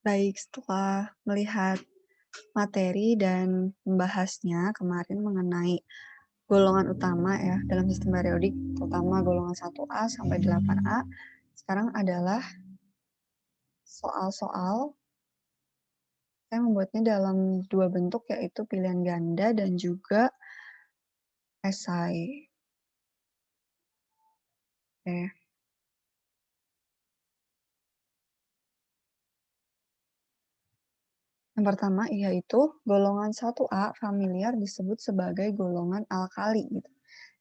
Baik, setelah melihat materi dan membahasnya kemarin mengenai golongan utama ya dalam sistem periodik, terutama golongan 1A sampai 8A, sekarang adalah soal-soal. Saya membuatnya dalam dua bentuk, yaitu pilihan ganda dan juga esai. Oke. Yang pertama yaitu golongan 1A familiar disebut sebagai golongan alkali gitu.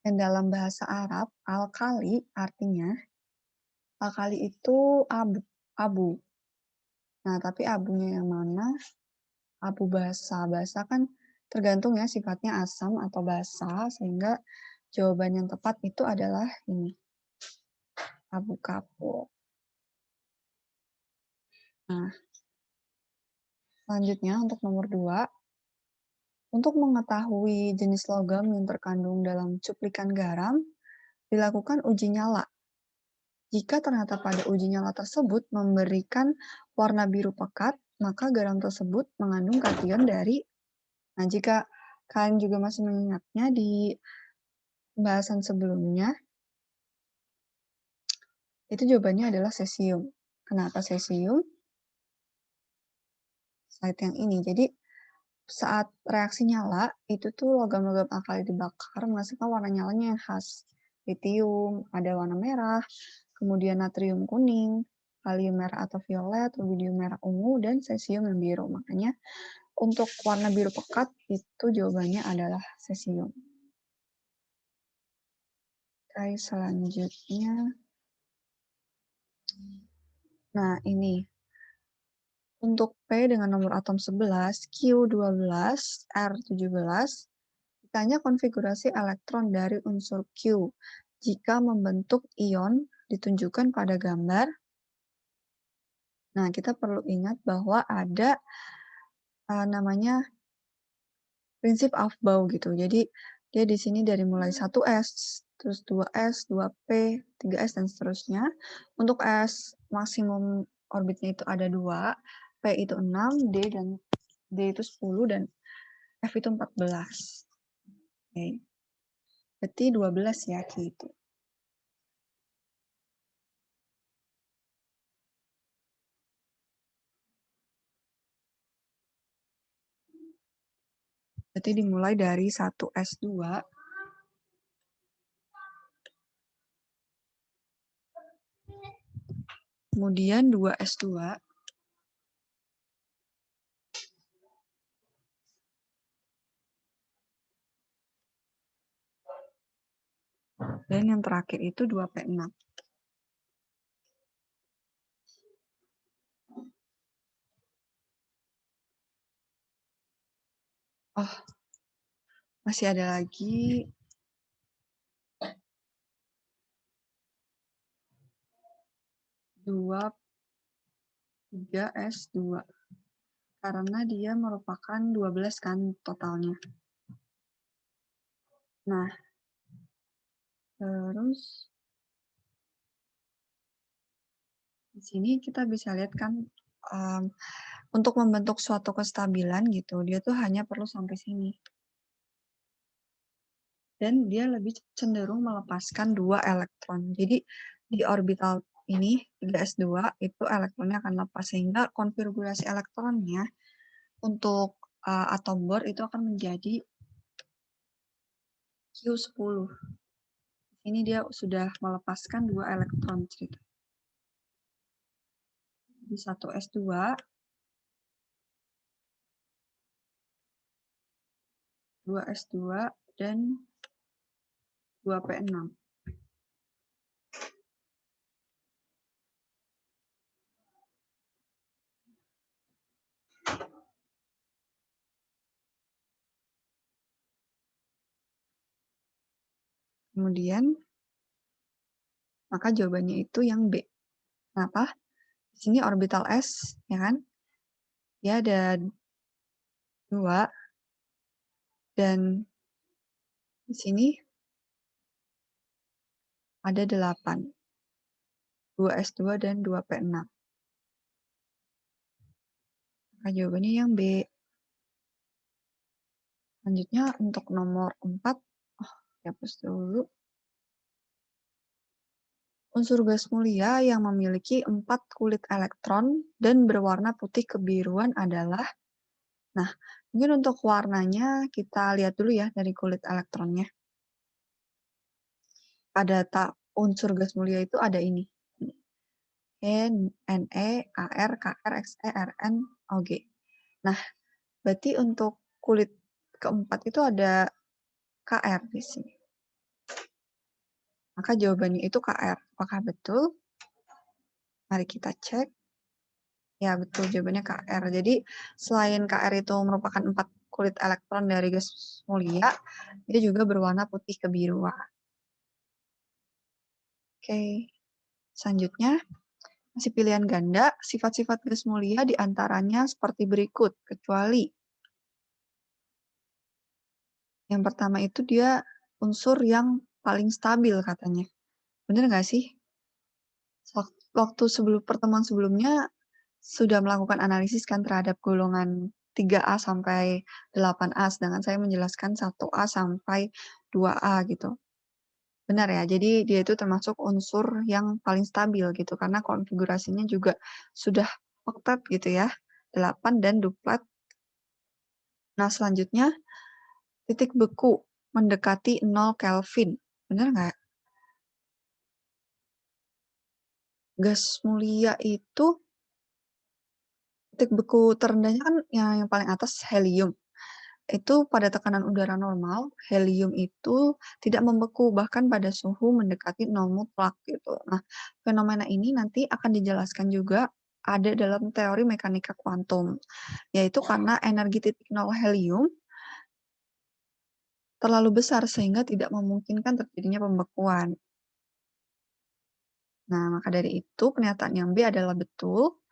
Dan dalam bahasa Arab, alkali artinya alkali itu abu. Nah, tapi abunya yang mana? Abu basa. Basa kan tergantung ya sifatnya asam atau basa, sehingga jawaban yang tepat itu adalah ini, abu kapur. Nah, selanjutnya untuk nomor 2, untuk mengetahui jenis logam yang terkandung dalam cuplikan garam, dilakukan uji nyala. Jika ternyata pada uji nyala tersebut memberikan warna biru pekat, maka garam tersebut mengandung kation dari. Nah, jika kalian juga masih mengingatnya di pembahasan sebelumnya, itu jawabannya adalah cesium. Kenapa cesium? Slide yang ini. Jadi, saat reaksi nyala, itu tuh logam-logam alkali dibakar menghasilkan warna nyalanya yang khas. Litium, ada warna merah, kemudian natrium kuning, kalium merah atau violet, rubidium merah ungu, dan cesium yang biru. Makanya, untuk warna biru pekat, itu jawabannya adalah cesium. Oke, selanjutnya. Nah, ini. Untuk P dengan nomor atom 11, Q12, R17, ditanya konfigurasi elektron dari unsur Q. Jika membentuk ion ditunjukkan pada gambar. Nah, kita perlu ingat bahwa ada namanya prinsip Aufbau gitu. Jadi, dia di sini dari mulai 1S, terus 2S, 2P, 3S, dan seterusnya. Untuk S maksimum orbitnya itu ada 2, P itu 6, D itu 10, dan F itu 14. Oke. Berarti 12 ya, Q itu. Berarti dimulai dari 1S2, kemudian 2S2, dan yang terakhir itu 2P6. Oh, masih ada lagi 3S2. Karena dia merupakan 12 kan totalnya. Nah, terus di sini kita bisa lihat kan untuk membentuk suatu kestabilan gitu, dia tuh hanya perlu sampai sini. Dan dia lebih cenderung melepaskan 2 elektron. Jadi di orbital ini 3S2 itu elektronnya akan lepas, sehingga konfigurasi elektronnya untuk atom bor itu akan menjadi Q10. Ini dia sudah melepaskan 2 elektron gitu. Di 1S2 2S2 dan 2P6. Kemudian, maka jawabannya itu yang B. Kenapa? Di sini orbital S, ya kan? Dia ada 2, dan di sini ada 8. 2S2 dan 2P6. Maka jawabannya yang B. Selanjutnya untuk nomor 4, hapus dulu. Unsur gas mulia yang memiliki 4 kulit elektron dan berwarna putih kebiruan adalah, nah, mungkin untuk warnanya kita lihat dulu ya dari kulit elektronnya. Pada unsur gas mulia itu ada ini. N, Ne, Ar, Kr, Xe, Rn, Og. Nah, berarti untuk kulit keempat itu ada Kr di sini. Maka jawabannya itu Kr. Apakah betul? Mari kita cek. Ya, betul. Jawabannya Kr. Jadi, selain Kr itu merupakan 4 kulit elektron dari gas mulia, dia juga berwarna putih kebiruan. Oke. Selanjutnya, masih pilihan ganda, sifat-sifat gas mulia diantaranya seperti berikut, kecuali yang pertama itu dia unsur yang paling stabil katanya. Benar nggak sih? Waktu pertemuan sebelumnya sudah melakukan analisis kan terhadap golongan 3A sampai 8A, sedangkan saya menjelaskan 1A sampai 2A gitu. Benar ya, jadi dia itu termasuk unsur yang paling stabil gitu, karena konfigurasinya juga sudah oktet gitu ya, 8 dan duplet. Nah, selanjutnya, titik beku mendekati 0 Kelvin. Benar nggak? Gas mulia itu titik beku terendahnya kan yang paling atas helium. Itu pada tekanan udara normal, helium itu tidak membeku bahkan pada suhu mendekati 0 mutlak gitu. Nah, fenomena ini nanti akan dijelaskan juga ada dalam teori mekanika kuantum, yaitu karena energi titik nol helium terlalu besar sehingga tidak memungkinkan terjadinya pembekuan. Nah, maka dari itu pernyataan yang B adalah betul.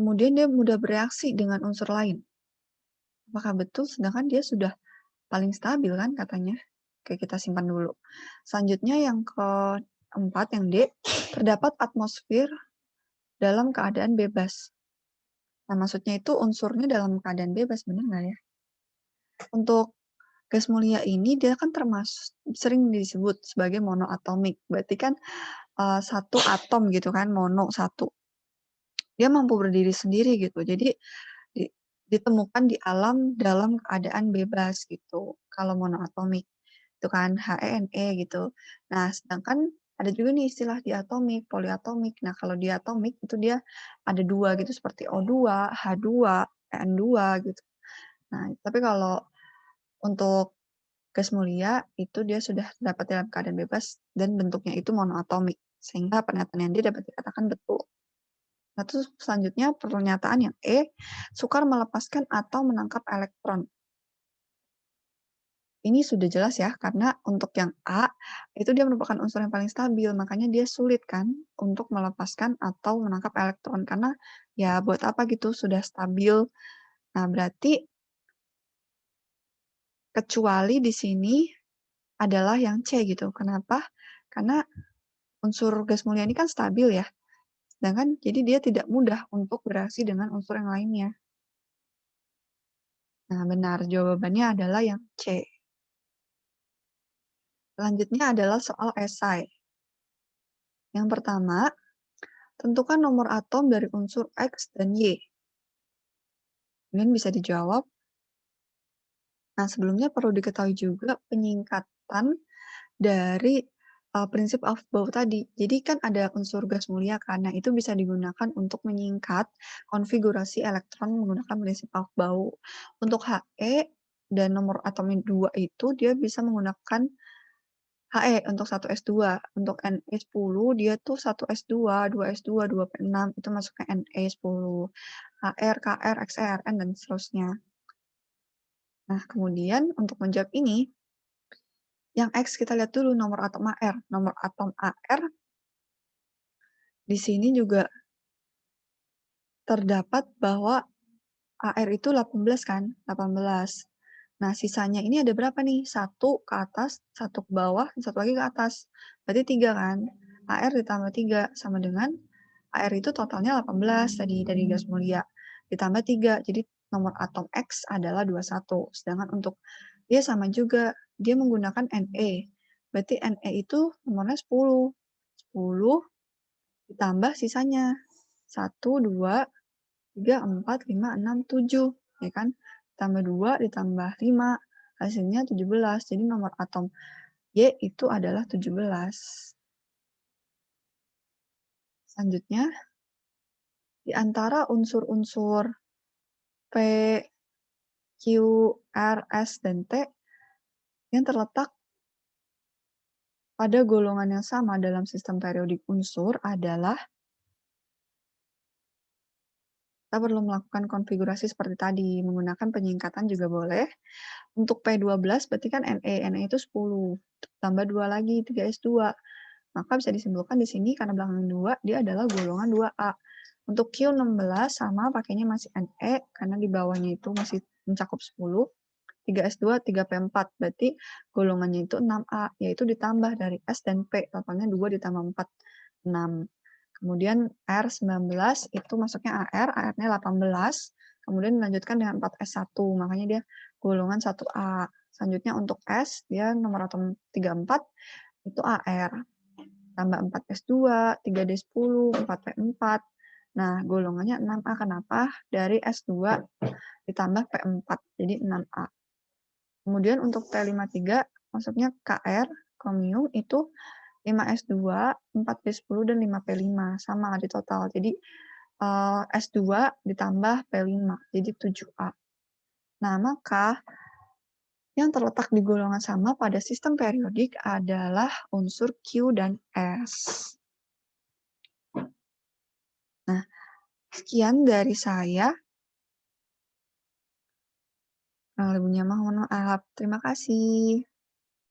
Kemudian dia mudah bereaksi dengan unsur lain. Apakah betul? Sedangkan dia sudah paling stabil kan katanya. Oke, kita simpan dulu. Selanjutnya yang keempat, yang D, terdapat atmosfer dalam keadaan bebas. Nah, maksudnya itu unsurnya dalam keadaan bebas, benar nggak ya? Untuk gas mulia ini, dia kan termasuk sering disebut sebagai monoatomik. Berarti kan satu atom gitu kan, mono satu. Dia mampu berdiri sendiri gitu. Jadi ditemukan di alam dalam keadaan bebas gitu. Kalau monoatomik itu kan HENE gitu. Nah, sedangkan ada juga nih istilah diatomik, poliatomik. Nah, kalau diatomik itu dia ada 2 gitu seperti O2, H2, En2 gitu. Nah, tapi kalau untuk gas mulia itu dia sudah dapat dalam keadaan bebas dan bentuknya itu monoatomik. Sehingga pernyataan yang dia dapat dikatakan betul. Nah, terus selanjutnya pernyataan yang E, sukar melepaskan atau menangkap elektron. Ini sudah jelas ya, karena untuk yang A, itu dia merupakan unsur yang paling stabil, makanya dia sulit kan untuk melepaskan atau menangkap elektron, karena ya buat apa gitu, sudah stabil. Nah, berarti kecuali di sini adalah yang C gitu. Kenapa? Karena unsur gas mulia ini kan stabil ya, sedangkan jadi dia tidak mudah untuk bereaksi dengan unsur yang lainnya. Nah, benar. Jawabannya adalah yang C. Selanjutnya adalah soal esai. Yang pertama, tentukan nomor atom dari unsur X dan Y. Kemudian bisa dijawab. Nah, sebelumnya perlu diketahui juga penyingkatan dari prinsip Aufbau tadi. Jadi kan ada unsur gas mulia kan, nah itu bisa digunakan untuk menyingkat konfigurasi elektron menggunakan prinsip Aufbau. Untuk He dan nomor atomnya 2 itu dia bisa menggunakan He untuk 1s2. Untuk Ne10 dia tuh 1s2, 2s2, 2p6 itu masuknya Ne10. Hr, Kr, Xe, Rn dan seterusnya. Nah, kemudian untuk menjawab ini, yang X kita lihat dulu nomor atom Ar. Nomor atom Ar di sini juga terdapat bahwa Ar itu 18 kan? 18. Nah, sisanya ini ada berapa nih? 1 ke atas, 1 ke bawah, 1 lagi ke atas. Berarti 3 kan? Ar ditambah 3 sama dengan Ar itu totalnya 18 tadi dari gas mulia. ditambah 3. Jadi nomor atom X adalah 21. Sedangkan untuk dia sama juga, dia menggunakan Na. Berarti Na itu nomornya 10. 10 ditambah sisanya. 1, 2, 3, 4, 5, 6, 7. Ya kan? Ditambah 2, ditambah 5. Hasilnya 17. Jadi nomor atom Y itu adalah 17. Selanjutnya, di antara unsur-unsur P, Q, R, S, dan T yang terletak pada golongan yang sama dalam sistem periodik unsur adalah kita perlu melakukan konfigurasi seperti tadi, menggunakan penyingkatan juga boleh. Untuk P12 berarti kan Na itu 10, tambah 2 lagi, 3S2. Maka bisa disimpulkan di sini karena belakang 2, dia adalah golongan 2A. Untuk Q16 sama pakainya masih Ne, karena di bawahnya itu masih mencakup 10. 3S2, 3P4, berarti golongannya itu 6A, yaitu ditambah dari S dan P, totalnya 2 ditambah 4, 6. Kemudian R19 itu masuknya AR-nya 18, kemudian dilanjutkan dengan 4S1, makanya dia golongan 1A. Selanjutnya untuk S, dia nomor atom 34, itu AR. Tambah 4S2, 3D10, 4P4. Nah, golongannya 6A. Kenapa? Dari S2 ditambah P4, jadi 6A. Kemudian untuk T53, maksudnya Kr, kromium, itu 5S2, 4P10, dan 5P5. Sama di total. Jadi S2 ditambah P5, jadi 7A. Nah, maka yang terletak di golongan sama pada sistem periodik adalah unsur Q dan S. Nah, sekian dari saya. Kurang lebihnya mohon maaf. Terima kasih.